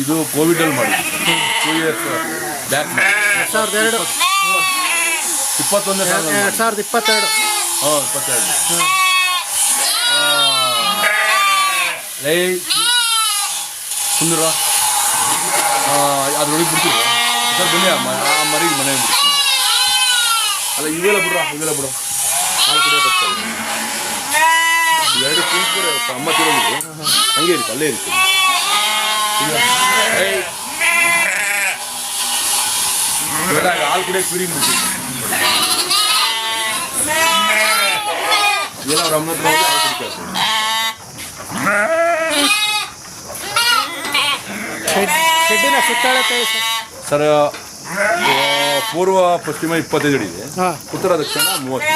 ಇದು ಕೋವಿಡಲ್ಲಿ ಮಾಡಿದ್ವಿ 2 ಇಯರ್ಸ್ ಬ್ಯಾಕ್. 2022. 2022. ಹಾಂ, 22. ಸುಂದರ ಅದ್ರೊಳಗೆ ಬಿಡ್ತೀವಿ ಸರ್. ಬನ್ನಿ ಆ ಮರಿಗೆ ಮನೆ ಬಿಡ್ತೀವಿ. ಅಲ್ಲ ಇವೆಲ್ಲ ಬಿಡ್ರ ಹಾಲು ಕುಡಿಯೋಕೆ ಹೋಗ್ತಾರೆ. 2 ಕೂತ್ರೆ ಅಮ್ಮ ತಿರೋದು ಹಂಗೆ ಇರುತ್ತೆ, ಅಲ್ಲೇ ಇರುತ್ತೆ. ಹಾಲು ಕುಡಿಯೋಕೆ ಫೀಡಿಂಗ್ ಬಿಡ್ತೀವಿ. ಏನೋ ಅವ್ರ ಅಮ್ಮನ ಹತ್ರ ಹೋಗಿ ಹಾಲು ಕುಡಿತಾರೆ. ಶೆಡ್ಡಿನ ಸುತ್ತಳತೆ ಸರ್ ಪೂರ್ವ ಪಶ್ಚಿಮ 25 ಅಡಿ ಇದೆ, ಉತ್ತರ ದಕ್ಷಿಣ 30.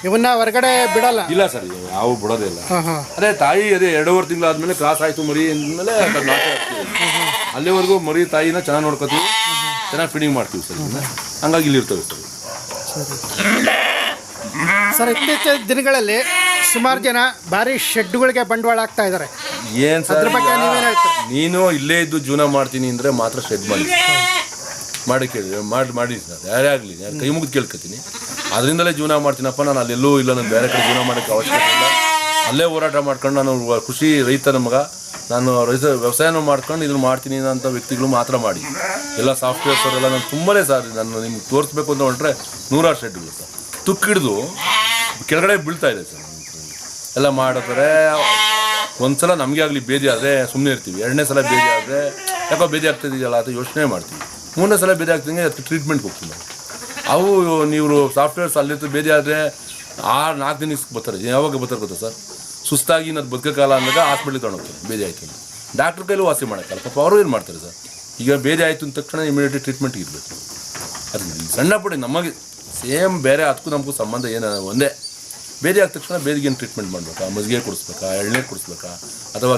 ಇವನ್ನ ಹೊರಗಡೆ ಬಿಡಲ್ಲ? ಇಲ್ಲ ಸರ್, ಯಾವ ಬಿಡೋದೇ ಇಲ್ಲ. ಅದೇ ತಾಯಿ ಅದೇ 2.5 ತಿಂಗಳಾದ್ಮೇಲೆ ಕ್ರಾಸ್ ಆಯ್ತು ಮರಿ ಅಂದಮೇಲೆ ನಾಟಿ ಹಾಕ್ತೀವಿ. ಅಲ್ಲಿವರೆಗೂ ಮರಿ ತಾಯಿನ ಚೆನ್ನಾಗಿ ನೋಡ್ಕೋತೀವಿ, ಚೆನ್ನಾಗಿ ಫೀಡಿಂಗ್ ಮಾಡ್ತೀವಿ ಸರ್. ಹಂಗಾಗಿ ಇಲ್ಲಿ ಇರ್ತವೆ ಸರ್. ಸರ್, ಇತ್ತೀಚಿನ ದಿನಗಳಲ್ಲಿ ಸುಮಾರು ಜನ ಭಾರಿ ಶೆಡ್ಗಳಿಗೆ ಬಂಡವಾಳ ಆಗ್ತಾ ಇದ್ದಾರೆ. ಏನು ಸರ್, ನೀವೇನು ಹೇಳ್ತೀರಿ? ನೀನು ಇಲ್ಲೇ ಇದ್ದು ಜೀವನ ಮಾಡ್ತೀನಿ ಅಂದರೆ ಮಾತ್ರ ಶೆಡ್ ಮಾಡಿ ಕೇಳಿ ಮಾಡಿ ಸರ್. ಯಾರೇ ಆಗಲಿ ಕೈ ಮುಗಿದು ಕೇಳ್ಕೊತೀನಿ. ಅದರಿಂದಲೇ ಜೀವನ ಮಾಡ್ತೀನಪ್ಪ, ನಾನು ಅಲ್ಲೆಲ್ಲೂ ಇಲ್ಲ, ನಾನು ಬೇರೆ ಕಡೆ ಜೀವನ ಮಾಡೋಕ್ಕೆ ಅವಶ್ಯಕತೆ ಇಲ್ಲ. ಅಲ್ಲೇ ಹೋರಾಟ ಮಾಡ್ಕೊಂಡು ನಾನು ಖುಷಿ ರೈತನ ಮಗ, ನಾನು ವ್ಯವಸಾಯನೂ ಮಾಡ್ಕೊಂಡು ಇದನ್ನು ಮಾಡ್ತೀನಿ ಅಂತ ವ್ಯಕ್ತಿಗಳು ಮಾತ್ರ ಮಾಡಿ. ಎಲ್ಲ ಸಾಫ್ಟ್ವೇರ್ಸ್ ಅವರೆಲ್ಲ ನಾನು ತುಂಬನೇ ಸರ್, ನಾನು ನಿಮ್ಗೆ ತೋರಿಸ್ಬೇಕು ಅಂತ ಹೊಂಟ್ರೆ 100 ಶೆಡ್ಗಳು ಸರ್ ತುಕ್ಕಿಡ್ದು ಕೆಳಗಡೆ ಬೀಳ್ತಾ ಇದೆ ಸರ್. ಎಲ್ಲ ಮಾಡಿದ್ರೆ ಒಂದ್ಸಲ ನಮಗೆ ಆಗಲಿ ಬೇದಿ ಆದರೆ ಸುಮ್ಮನೆ ಇರ್ತೀವಿ. 2ನೇ ಸಲ ಬೇದಿ ಆದರೆ ಯಾಕೋ ಬೇದಿ ಆಗ್ತಾಯಿದೆಯಲ್ಲ ಅಂತ ಯೋಚನೆ ಮಾಡ್ತೀವಿ. 3ನೇ ಸಲ ಬೇದಿ ಆಗ್ತಿದ್ದಂಗೆ ಅದಕ್ಕೆ ಟ್ರೀಟ್ಮೆಂಟ್ಗೆ ಹೋಗ್ತೀವಿ ನಾವು. ಅವು ನೀವು ಸಾಫ್ಟ್ವೇರ್ಸ್ ಅಲ್ಲಿರ್ತೀವಿ. ಬೇದಿ ಆದರೆ 4 ದಿನಕ್ಕೆ ಬರ್ತಾರೆ. ಯಾವಾಗ ಬರ್ತಾರೆ ಗೊತ್ತಾ ಸರ್, ಸುಸ್ತಾಗಿ ನಾನು ಬದುಕೋಕ್ಕಾಗಲ್ಲ ಅಂದಾಗ ಹಾಸ್ಪಿಟ್ಲಿಗೆ ತೊಗೊಂಡೋಗ್ತಾರೆ. ಬೇದಿ ಆಯಿತು ಅಂತ ಡಾಕ್ಟ್ರ್ ಕೈಲೂ ವಾಸಿ ಮಾಡೋಕ್ಕಲ್ಲ. ಪಾಪ ಅವರು ಏನು ಮಾಡ್ತಾರೆ ಸರ್, ಈಗ ಬೇದಿ ಆಯಿತು ಅಂದ ತಕ್ಷಣ ಇಮಿಡಿಯೇಟ್ಲಿ ಟ್ರೀಟ್ಮೆಂಟ್ಗೆ ಇರಬೇಕು. ಅದು ಸಣ್ಣ ಪುಟ್ಟ ನಮಗೆ ಸೇಮ್ ಬೇರೆ ಅದಕ್ಕೂ ನಮಗೂ ಸಂಬಂಧ ಏನು ಒಂದೇ. ಬೇದಿ ಆದ ತಕ್ಷಣ ಬೇದಿಗೆ ಏನು ಟ್ರೀಟ್ಮೆಂಟ್ ಮಾಡಬೇಕಾ, ಮಜ್ಜಿಗೆ ಕುಡಿಸ್ಬೇಕಾ, ಎಳ್ನೀರು ಕುಡಿಸ್ಬೇಕಾ, ಅಥವಾ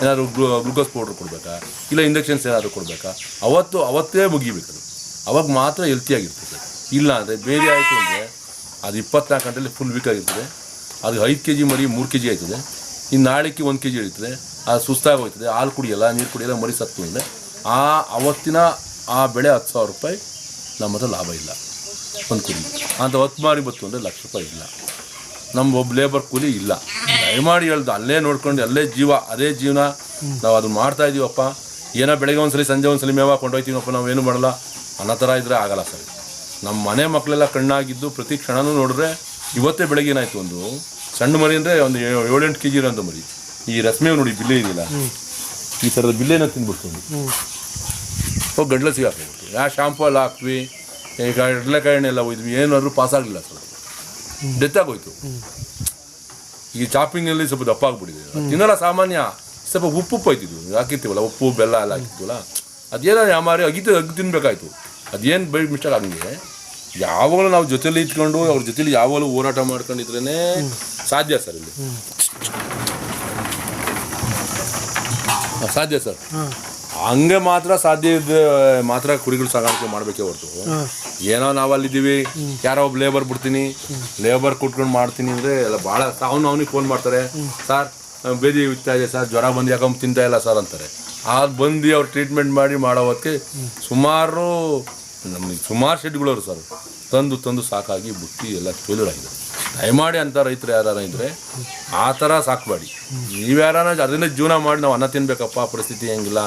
ಏನಾದರೂ ಗ್ಲೂಕೋಸ್ ಪೌಡ್ರ್ ಕೊಡಬೇಕಾ, ಇಲ್ಲ ಇಂಜೆಕ್ಷನ್ಸ್ ಏನಾದರೂ ಕೊಡಬೇಕಾ, ಅವತ್ತೇ ಮುಗಿಬೇಕದು. ಅವಾಗ ಮಾತ್ರ ಹೆಲ್ತಿಯಾಗಿರ್ತದೆ. ಇಲ್ಲ ಅಂದರೆ ಬೇದಿ ಆಯಿತು ಅಂದರೆ ಅದು 24 ಗಂಟೆಯಲ್ಲಿ ಫುಲ್ ವೀಕ್ ಆಗಿರ್ತದೆ. ಅದು 5 kg ಮರಿ 3 kg ಆಯ್ತದೆ. ಇನ್ನು ನಾಳೆಗೆ 1 kg ಇರ್ತದೆ. ಅದು ಸುಸ್ತಾಗಿ ಹೋಗ್ತದೆ, ಹಾಲು ಕುಡಿಯಲ್ಲ, ನೀರು ಕುಡಿಯಲ್ಲ, ಮರಿ ಸತ್ತು ಅಂದರೆ ಅವತ್ತಿನ ಆ ಬೆಳೆ 10,000 ರೂಪಾಯಿ ನಮ್ಮ ಹತ್ರ ಲಾಭ ಇಲ್ಲ. ಒಂದು ಕುರಿ ಅಂತ 10 ಮಾರಿ ಬತ್ತು ಅಂದರೆ ₹1,00,000 ಇಲ್ಲ. ನಮ್ಮ ಒಬ್ಬ ಲೇಬರ್ ಕೂಲಿ ಇಲ್ಲ. ದಯಮಾಡಿ ಹೇಳ್ದು ಅಲ್ಲೇ ನೋಡ್ಕೊಂಡು ಅಲ್ಲೇ ಜೀವ, ಅದೇ ಜೀವನ ನಾವು ಅದನ್ನ ಮಾಡ್ತಾ ಇದೀವಪ್ಪ. ಏನೋ ಬೆಳಗ್ಗೆ ಒಂದ್ಸಲಿ ಸಂಜೆ ಒಂದ್ಸಲಿ ಮೇವ ಕೊಂಡೋಗ್ತೀವಪ್ಪ, ನಾವೇನು ಮಾಡಲ್ಲ ಅನ್ನೋ ಥರ ಇದ್ದರೆ ಆಗಲ್ಲ ಸರ್. ನಮ್ಮ ಮನೆ ಮಕ್ಕಳೆಲ್ಲ ಕಣ್ಣಾಗಿದ್ದು ಪ್ರತಿ ಕ್ಷಣನೂ ನೋಡಿದ್ರೆ, ಇವತ್ತೇ ಬೆಳಗ್ಗೆ ಏನಾಯಿತು, ಒಂದು ಸಣ್ಣ ಮರಿ ಅಂದರೆ ಒಂದು 7-8 kg ಇರೋಂಥ ಮರಿ. ಈ ರಸ್ಮೇವ್ ನೋಡಿ ಬಿಲ್ಲೆ ಇದೆಯಲ್ಲ, ಈ ಥರದ ಬಿಲ್ಲೆನ ತಿಂದ್ಬಿಡ್ತು. ಹೋಗಿ ಗಡ್ಲ ಸಿಗಾಕ್ಬಿಡ್ತು. ಶಾಂಪು ಎಲ್ಲ ಹಾಕ್ವಿ, ಈಗ ಕಡಲೆಕಾಯಿ ಎಣ್ಣೆ ಎಲ್ಲ ಹೋಯ್ದ್ವಿ, ಏನಾದರೂ ಪಾಸ್ ಆಗಲಿಲ್ಲ ಸರ್, ಡೆತ್ ಆಗೋಯ್ತು. ಈಗ ಚಾಪಿಂಗ್ನಲ್ಲಿ ಸ್ವಲ್ಪ ದಪ್ಪ ಆಗ್ಬಿಟ್ಟಿದೆ. ತಿನ್ನಲ್ಲ ಸಾಮಾನ್ಯ, ಸ್ವಲ್ಪ ಉಪ್ಪು ಹೋಯ್ತಿದ್ವು, ಹಾಕಿರ್ತೀವಲ್ಲ ಉಪ್ಪು ಬೆಲ್ಲ ಎಲ್ಲ ಹಾಕಿರ್ತೀವಲ್ಲ, ಅದೇನೋ ಯಾಮಾರಿ ಅಗ್ದು ತಿನ್ಬೇಕಾಯ್ತು. ಅದೇನು ಬೈ ಮಿಸ್ಟೇಕ್ ಹಂಗೆ ಯಾವಾಗಲೂ ನಾವು ಜೊತೆಲಿ ಇಟ್ಕೊಂಡು ಅವ್ರ ಜೊತೆಲಿ ಯಾವಾಗಲೂ ಹೋರಾಟ ಮಾಡ್ಕೊಂಡಿದ್ರೇ ಸಾಧ್ಯ ಸರ್ ಇಲ್ಲಿ ಸಾಧ್ಯ ಸರ್. ಹಂಗೆ ಮಾತ್ರ ಸಾಧ್ಯ ಇದ್ದರೆ ಮಾತ್ರ ಕುರಿಗಳು ಸಾಗಾಣಿಕೆ ಮಾಡಬೇಕೇ ಹೊರತು ಏನೋ ನಾವಲ್ಲಿದ್ದೀವಿ ಯಾರೋ ಒಬ್ಬ ಲೇಬರ್ ಬಿಡ್ತೀನಿ ಲೇಬರ್ ಕುಟ್ಕೊಂಡು ಮಾಡ್ತೀನಿ ಅಂದರೆ ಎಲ್ಲ ಭಾಳ ಅವನಿಗೆ ಫೋನ್ ಮಾಡ್ತಾರೆ, ಸರ್ ಬೇದಿ ಇರ್ತಾ ಇದೆ ಸರ್, ಜ್ವರ ಬಂದು ಯಾಕಂಬ ತಿಂತಾ ಇಲ್ಲ ಸರ್ ಅಂತಾರೆ. ಅದು ಬಂದು ಅವ್ರು ಟ್ರೀಟ್ಮೆಂಟ್ ಮಾಡಿ ಮಾಡೋ ಹೊತ್ತಿಗೆ ನಮಗೆ ಸುಮಾರು ಶೆಡ್ಗಳವ್ರು ಸರ್ ತಂದು ಸಾಕಾಗಿ ಬುಟ್ಟಿ ಎಲ್ಲ ಫೇಲ್ಯೂರ್ ಆಗಿದೆ. ದಯಮಾಡಿ ಅಂತ ರೈತರು ಯಾರು ಇದ್ದರೆ ಆ ಥರ ಸಾಕಬೇಡಿ. ನೀವು ಯಾರಾನ ಅದರಿಂದ ಜೀವನ ಮಾಡಿ ನಾವು ಅನ್ನ ತಿನ್ಬೇಕಪ್ಪ, ಪರಿಸ್ಥಿತಿ ಹೆಂಗಿಲ್ಲ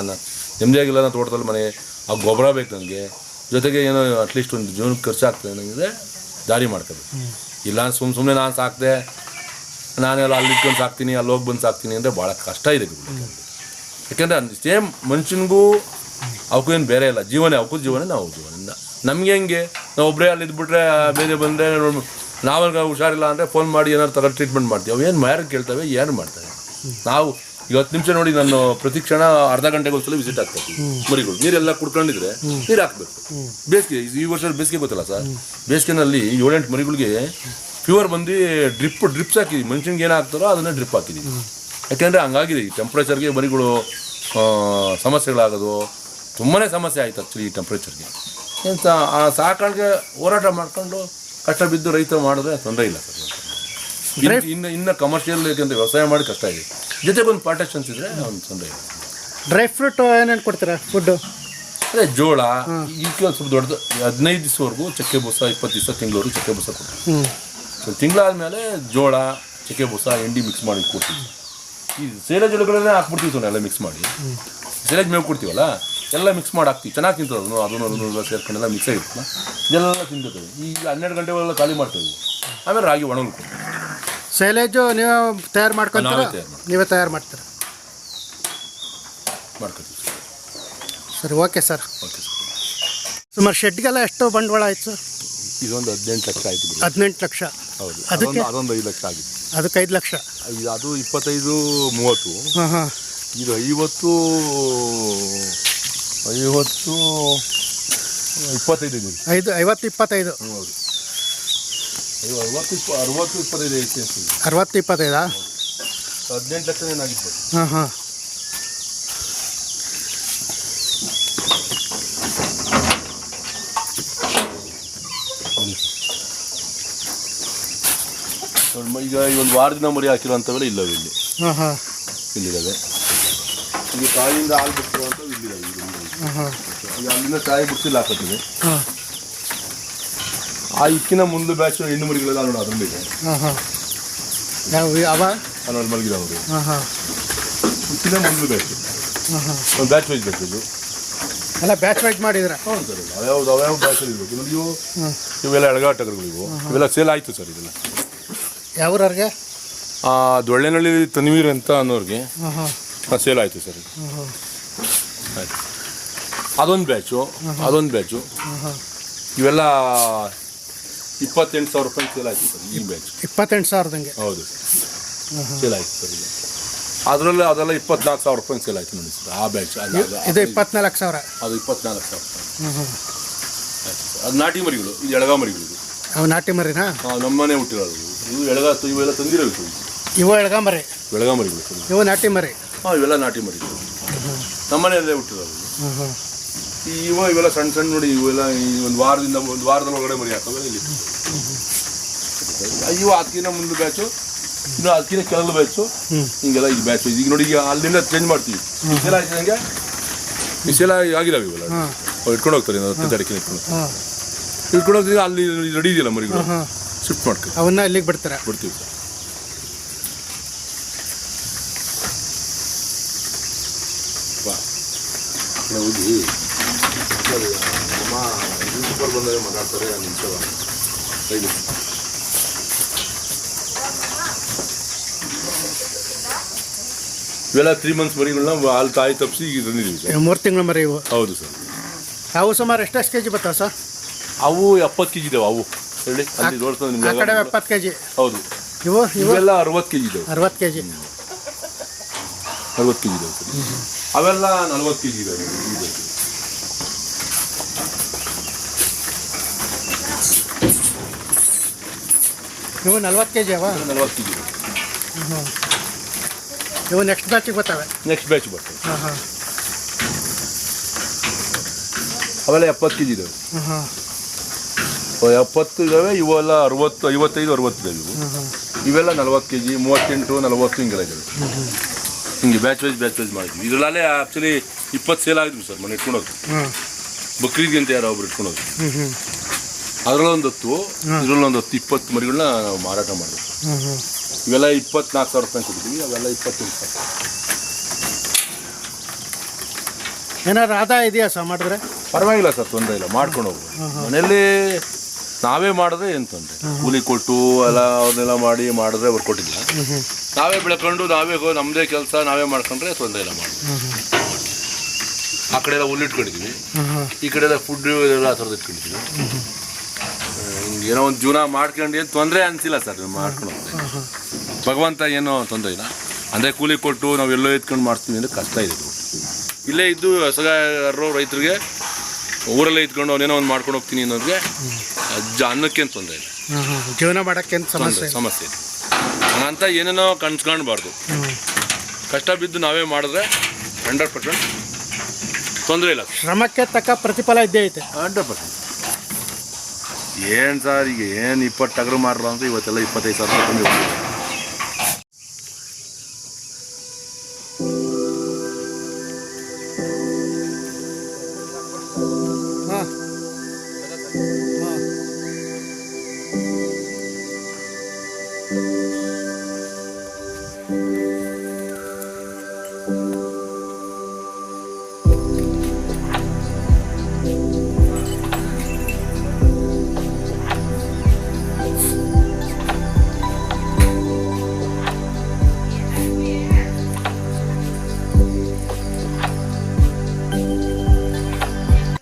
ನೆಮ್ಮದಿಯಾಗಿಲ್ಲ ಅನ್ನೋ ತೋಟದಲ್ಲಿ ಮನೆ ಆ ಗೊಬ್ಬರ ಬೇಕು ನನಗೆ, ಜೊತೆಗೆ ಏನೋ ಅಟ್ಲೀಸ್ಟ್ ಒಂದು ಜೀವನಕ್ಕೆ ಖರ್ಚಾಗ್ತದೆ ನನಗೆ ದಾರಿ ಮಾಡ್ಕೋಬೇಕು. ಇಲ್ಲ ಸುಮ್ಮನೆ ನಾನು ಸಾಕಿದೆ ನಾನೆಲ್ಲ ಅಲ್ಲಿ ಇಟ್ಕೊಂಡು ಸಾಕ್ತೀನಿ ಅಲ್ಲಿ ಹೋಗಿ ಬಂದು ಸಾಕ್ತೀನಿ ಅಂದರೆ ಭಾಳ ಕಷ್ಟ ಇದೆ. ಯಾಕೆಂದರೆ ಸೇಮ್ ಮನುಷ್ಯನಿಗೂ ಅವಕ್ಕೂ ಏನು ಬೇರೆ ಇಲ್ಲ, ಜೀವನ ಅವಕ್ಕೂ ಜೀವನ ನಾವು ಜೀವನದಿಂದ ನಮಗೆ ಹೆಂಗೆ ನಾವು ಒಬ್ಬರೇ ಅಲ್ಲಿ ಇದ್ಬಿಟ್ರೆ ಬೇರೆ ಬಂದರೆ ನಾವಾಗ ಹುಷಾರಿಲ್ಲ ಅಂದರೆ ಫೋನ್ ಮಾಡಿ ಏನಾದ್ರು ತಗೊಂಡು ಟ್ರೀಟ್ಮೆಂಟ್ ಮಾಡ್ತೀವಿ. ಅವು ಏನು ಯಾರು ಕೇಳ್ತವೆ ಏನು ಮಾಡ್ತಾರೆ. ನಾವು ಈಗ 10 ನಿಮಿಷ ನೋಡಿ ನಾನು ಪ್ರತಿ ಕ್ಷಣ ಅರ್ಧ ಗಂಟೆಗೆ ಒಂದ್ಸಲ ವಿಸಿಟ್ ಆಗ್ತಾಯಿದ್ವಿ. ಮರಿಗಳು ನೀರೆಲ್ಲ ಕುಡ್ಕೊಂಡಿದ್ರೆ ನೀರು ಹಾಕ್ಬೇಕು. ಬೇಸಿಗೆ ಈ ವರ್ಷ ಬೇಸಿಗೆ ಗೊತ್ತಲ್ಲ ಸರ್, ಬೇಸಿಗೆನಲ್ಲಿ 7-8 ಮರಿಗಳಿಗೆ ಫೀವರ್ ಬಂದು ಡ್ರಿಪ್ಸ್ ಹಾಕಿದ್ವಿ. ಮನುಷ್ಯನಿಗೆ ಏನು ಹಾಕ್ತಾರೋ ಅದನ್ನೇ ಡ್ರಿಪ್ ಹಾಕಿದ್ದೀವಿ. ಯಾಕೆಂದರೆ ಹಂಗಾಗಿದೆ ಈ ಟೆಂಪ್ರೇಚರ್ಗೆ ಮರಿಗಳು ಸಮಸ್ಯೆಗಳಾಗೋದು ತುಂಬಾ ಸಮಸ್ಯೆ ಆಯಿತು ಆ್ಯಕ್ಚುಲಿ ಈ ಟೆಂಪ್ರೇಚರ್ಗೆ. ಎಂತ ಆ ಸಾಕಾಣಿಕೆ ಹೋರಾಟ ಮಾಡ್ಕೊಂಡು ಕಷ್ಟ ಬಿದ್ದು ರೈತ ಮಾಡಿದ್ರೆ ತೊಂದರೆ ಇಲ್ಲ ಸರ್. ಇನ್ನು ಕಮರ್ಷಿಯಲ್ ಯಾಕೆಂದರೆ ವ್ಯವಸಾಯ ಮಾಡಿ ಕಷ್ಟ ಇದೆ, ಜೊತೆಗೊಂದು ಪಾರ್ಟೇಷನ್ಸ್ ಇದ್ದರೆ ಒಂದು ತೊಂದರೆ ಇಲ್ಲ. ಡ್ರೈ ಫ್ರೂಟ್ ಏನೇನು ಕೊಡ್ತೀರಾ ಫುಡ್ಡು? ಅದೇ ಜೋಳ ಈಗ ಸ್ವಲ್ಪ ದೊಡ್ಡದು 15 ದಿವಸವರೆಗೂ ಚಕ್ಕೆ ಬೂಸ, 20 ದಿವಸ ತಿಂಗಳವರೆಗೂ ಚಕ್ಕೆ ಬೂಸ ಕೊಡ್ತೀವಿ. ಒಂದು ತಿಂಗಳಾದಮೇಲೆ ಜೋಳ ಚಕ್ಕೆ ಬೂಸ ಎಂಡಿ ಮಿಕ್ಸ್ ಮಾಡಿ ಕೊಡ್ತೀವಿ. ಈ ಸೇಲೇಜ್ ಒಳಗಡೆ ಹಾಕ್ಬಿಡ್ತೀವಿ ಸರ್, ಎಲ್ಲ ಮಿಕ್ಸ್ ಮಾಡಿ ಸೇಲೇಜ್ ಮೇವು ಕೊಡ್ತೀವಲ್ಲ ಎಲ್ಲ ಮಿಕ್ಸ್ ಮಾಡಿ ಹಾಕ್ತೀವಿ. ಚೆನ್ನಾಗಿ ತಿಂತದೆ ಅದನ್ನು ಸೇರ್ಕೊಂಡೆಲ್ಲ ಮಿಕ್ಸ್ ಆಗಿರ್ತಲ್ಲ ಇದೆಲ್ಲ ತಿಂತದೆ. ಈಗ 12 ಗಂಟೆಗಳೆಲ್ಲ ಖಾಲಿ ಮಾಡ್ತೀವಿ. ಆಮೇಲೆ ರಾಗಿ ಒಣಗಳು ಸೈಲೇಜು ನೀವು ತಯಾರು ಮಾಡ್ಕೊತೀರಾ? ನೀವೇ ತಯಾರು ಮಾಡ್ತೀರಾ? ಮಾಡ್ಕೊತೀವಿ ಸರಿ, ಓಕೆ ಸರ್. Okay sir. ಸುಮಾರು ಶೆಡ್ಗೆಲ್ಲ ಎಷ್ಟು ಬಂಡವಾಳ ಆಯ್ತು ಸರ್? ಇದೊಂದು 18 ಲಕ್ಷ ಆಯಿತು. 18 ಲಕ್ಷ. ಹೌದು. ಅದಕ್ಕೆ ಅದೊಂದು 5 ಲಕ್ಷ ಆಗಿದೆ. ಅದಕ್ಕೆ 5 ಲಕ್ಷ. ಅದು 25-30. ಹಾಂ ಹಾಂ. ಇದು 50 25 ಇದೆ. 50-25. ಹೌದು. 60-25 60-25. 18 ಲಕ್ಷ ಏನಾಗಿತ್ತು. ಹಾಂ ಹಾಂ. ಈಗ ಈ ಒಂದು ವಾರದಿಂದ ಮರಿ ಹಾಕಿರೋಂಥವೆಲ್ಲ ಇಲ್ಲವೆ ಇಲ್ಲಿ. ಹಾಂ ಹಾಂ. ಇಲ್ಲಿದ್ದಾವೆ. ಈಗ ತಾಯಿಯಿಂದ ಹಾಲು ಬಿಡ್ತಿರುವಂಥವು ಇಲ್ಲಿದ್ದಾವೆ. ಈಗ ಅಲ್ಲಿಂದ ತಾಯಿ ಬಿಡ್ತಿಲ್ಲ ಹಾಕತ್ತಿದೆ. ಹಾಂ. ಆ ಇಕ್ಕಿನ ಮುಂದೆ ಬ್ಯಾಚ್ ಹೆಣ್ಣು ಮರಿಗಳೆಲ್ಲ ನೋಡಿ ಅದರಲ್ಲಿದೆ. ಹಾಂ ಹಾಂ. ಯಾವ ಅಲ್ಲಿ ಮಲಗಿದವರು. ಹಾಂ ಹಾಂ. ಇಕ್ಕಿನ ಮುಂದೆ ಬ್ಯಾಚ್. ಹಾಂ ಹಾಂ. ಒಂದು ಬ್ಯಾಚ್ ವೈಸ್ ಬೇಕು ಇದು ಎಲ್ಲ ಬ್ಯಾಚ್ ವೈಸ್ ಮಾಡಿದ್ರೆ. ಹೌದು ಸರ್. ಯಾವ ಬ್ಯಾಚಲ್ಲಿ ಇರಬೇಕು ನೋಡಿ. ಇವೆಲ್ಲ ಎಳಗಾಟಗಳಿವು ಇವೆಲ್ಲ ಸೇಲ್ ಆಯಿತು ಸರ್. ಇದೆಲ್ಲ ಯಾವ್ರಿಗೆ? ದೊಳ್ಳೆನಳ್ಳಿ ತನ್ವೀರ್ ಅಂತ ಅನ್ನೋರಿಗೆ ಸೇಲ್ ಆಯಿತು ಸರ್. ಆಯಿತು. ಅದೊಂದು ಬ್ಯಾಚು ಇವೆಲ್ಲ 28,000 ರೂಪಾಯಿ ಸೇಲ್ ಆಯಿತು ಸರ್. ಈ ಬ್ಯಾಚ್ 28,000. ಹೌದು ಸೇಲ್ ಆಯಿತು ಸರ್. ಅದೆಲ್ಲ 24,000 ರೂಪಾಯಿ ಸೇಲ್ ಆಯಿತು ನೋಡಿ ಸರ್. ಆ ಬ್ಯಾಚ್ ಇದು 24,000. ಅದು 24,000 ರೂಪಾಯಿ. ಅದು ನಾಟಿ ಮರಿಗಳು, ಇದು ಎಳಗ ಮರಿಗಳು. ಅವು ನಾಟಿ ಮರಿನಾ? ನಮ್ಮನೆ ಹುಟ್ಟಿರೋದು ಇವು ಇವೆಲ್ಲ ತಂದಿರೋದು. ಇವು ಎಳಗ ಮರಿ. ಮರಿಗಳು ಸರ್. ಇವು ನಾಟಿ ಮರಿ. ಇವೆಲ್ಲ ನಾಟಿ ಮರಿಗಳು ನಮ್ಮನೆಯಲ್ಲೇ ಹುಟ್ಟಿರೋದು. ಇವೆಲ್ಲ ಸಣ್ಣ ನೋಡಿ. ಇವೆಲ್ಲ ಒಂದು ವಾರದಲ್ಲಿ ಒಳಗಡೆ ಮರಿ ಹಾಕೋದು ಇಲ್ಲಿ. ಇವು ಅದಕ್ಕಿಂತ ಮುಂದೆ ಬ್ಯಾಚು, ಇನ್ನು ಅದಕ್ಕಿಂತ ಕೆಳಗೆ ಬ್ಯಾಚು, ಹಿಂಗೆಲ್ಲ ಇದು ಬ್ಯಾಚು. ಈಗ ನೋಡಿ ಈಗ ಅಲ್ಲಿಂದ ಚೇಂಜ್ ಮಾಡ್ತೀವಿ. ಮಿಸೆಲ ಆಯ್ತು ಮಿಸೆಲ ಆಗಿದಾವೆ ಇವೆಲ್ಲ ಇಟ್ಕೊಂಡು ಹೋಗ್ತಾರೆ. ಇಟ್ಕೊಂಡು ಹೋಗ್ತೀವಿ. ಅಲ್ಲಿ ರೆಡಿ ಇದೆಯಲ್ಲ ಮರಿಗಳು ಶಿಫ್ಟ್ ಮಾಡ್ತೀವಿ. ಅವನ್ನ ಇಲ್ಲಿಗೆ ಬಿಡ್ತೀವಿ ಸರ್. ಹೋಗಿ ನಮ್ಮ ಸೂಪರ್ ಬಂದಾಗ ಮಾತಾಡ್ತಾರೆ. ಇವೆಲ್ಲ 3 ಮಂತ್ಸ್ ಮರಿಗಳನ್ನ ಹಾಲು ತಾಯಿ ತಪ್ಪಿಸಿ ಈಗ ತಂದಿದ್ದೀವಿ ಸರ್. 3 ತಿಂಗಳ ಮರಿ ಇವು. ಹೌದು ಸರ್. ಅವು ಸುಮಾರು ಎಷ್ಟು ಕೆಜಿ ಬರ್ತಾವೆ ಸರ್? ಅವು 70 ಕೆಜಿ ಇದಾವೆ. ಅವು ಹೇಳಿ ಅಲ್ಲಿ ತೋರಿಸ್ತದೆ ನಿಮ್ಗೆ. 70 ಕೆಜಿ. ಹೌದು. ಇವೆಲ್ಲ 60 ಕೆಜಿ ಇದಾವೆ. 60 ಕೆಜಿ. 60 ಕೆಜಿ ಇದಾವೆ ಸರ್. ಅವೆಲ್ಲ 40 ಕೆಜಿ ಇದಾವೆ. ಇವು 40 ಕೆ ಜಿ ಅವ 40 ಕೆ ಜಿ ಇವು ನೆಕ್ಸ್ಟ್ ಬ್ಯಾಚಿಗೆ ಬರ್ತವೆ. ನೆಕ್ಸ್ಟ್ ಬ್ಯಾಚ್ ಬರ್ತದೆ. ಹಾಂ ಹಾಂ ಅವೆಲ್ಲ 70 ಕೆ ಜಿ ಇದ್ದಾವೆ. ಹಾಂ 70 ಇದ್ದಾವೆ. ಇವೆಲ್ಲ 60, 55, 60 ಇದ್ದಾವೆ ಇವು. ಇವೆಲ್ಲ 40 ಕೆ ಜಿ, 38, 40 ಹಿಂಗೆಲ್ಲ ಇದ್ದಾವೆ. ಹಿಂಗೆ ಬ್ಯಾಚ್ ವೈಸ್ ಮಾಡಿದ್ವಿ. ಇದರಲ್ಲೇ ಆ್ಯಕ್ಚುಲಿ 20 ಸೇಲ್ ಆಗಿದ್ವಿ ಸರ್ ಮನೆ ಇಟ್ಕೊಂಡೋಗಿ. ಬಕ್ರೀದ್ಗೆ ಅಂತ ಯಾರೋ ಒಬ್ರು ಇಟ್ಕೊಂಡೋಗಿ. ಅದರಲ್ಲೊಂದು 10, ಇದರಲ್ಲೊಂದು 10, 20 ಮರಿಗಳನ್ನ ನಾವು ಮಾರಾಟ ಮಾಡಿದ್ವಿ. ಇವೆಲ್ಲ 24,000 ರೂಪಾಯಿ ಕೊಟ್ಟಿದ್ವಿ. ಅವೆಲ್ಲ 28,000. ಏನಾದ್ರು ಆದಾಯ ಇದೆಯಾ ಸರ್ ಮಾಡಿದ್ರೆ? ಪರವಾಗಿಲ್ಲ ಸರ್, ತೊಂದರೆ ಇಲ್ಲ, ಮಾಡ್ಕೊಂಡು ಹೋಗ್ಬೋದು. ಮನೆಯಲ್ಲಿ ನಾವೇ ಮಾಡಿದ್ರೆ ಏನು ತೊಂದರೆ. ಕೂಲಿ ಕೊಟ್ಟು ಎಲ್ಲ ಅವ್ರನ್ನೆಲ್ಲ ಮಾಡಿದ್ರೆ ಅವ್ರು ಕೊಟ್ಟಿಲ್ಲ. ನಾವೇ ಬೆಳ್ಕೊಂಡು ನಾವೇ ನಮ್ಮದೇ ಕೆಲಸ ನಾವೇ ಮಾಡ್ಕೊಂಡ್ರೆ ತೊಂದರೆ ಇಲ್ಲ ಮಾಡಿ. ಆ ಕಡೆ ಎಲ್ಲ ಹುಲ್ಲು ಇಟ್ಕೊಂಡಿದ್ವಿ, ಈ ಕಡೆ ಎಲ್ಲ ಫುಡ್ ಎಲ್ಲ ಆ ಥರದ್ದು ಇಟ್ಕೊಂಡಿದ್ವಿ. ಹಿಂಗೆ ಏನೋ ಒಂದು ಜೀವನ ಮಾಡ್ಕೊಂಡು ಏನು ತೊಂದರೆ ಅನಿಸಿಲ್ಲ ಸರ್, ಮಾಡ್ಕೊಂಡು ಹೋಗ್ತೀವಿ. ಭಗವಂತ ಏನೋ ತೊಂದರೆ ಇಲ್ಲ. ಅಂದರೆ ಕೂಲಿ ಕೊಟ್ಟು ನಾವು ಎಲ್ಲೋ ಎತ್ಕೊಂಡು ಮಾಡ್ತೀವಿ ಅಂದರೆ ಕಷ್ಟ ಇದೆ. ಇಲ್ಲೇ ಇದ್ದು ಹೊಸಗಾರರು ರೈತರಿಗೆ ಊರಲ್ಲೇ ಇದ್ಕೊಂಡು ಅವನೇನೋ ಒಂದು ಮಾಡ್ಕೊಂಡು ಹೋಗ್ತೀನಿ ಅನ್ನೋರಿಗೆ ಅನ್ನಕ್ಕೇನು ತೊಂದರೆ ಇಲ್ಲ. ಜೀವನ ಮಾಡೋಕ್ಕೆ ಸಮಸ್ಯೆ ಇದೆ. ಅಂತ ಏನೇನೋ ಕನ್ಸ್ಕೊಳ್ಬಾರ್ದು. ಕಷ್ಟ ಬಿದ್ದು ನಾವೇ ಮಾಡಿದ್ರೆ 100% ತೊಂದರೆ ಇಲ್ಲ. ಶ್ರಮಕ್ಕೆ ತಕ್ಕ ಪ್ರತಿಫಲ ಇದ್ದೇ ಐತೆ 100%. ಏನು ಸರ್, ಈಗ ಏನು 20 ಟಗರು ಮಾರಲ್ಲ ಅಂತ ಇವತ್ತೆಲ್ಲ 25,000 ರೂಪಾಯಿ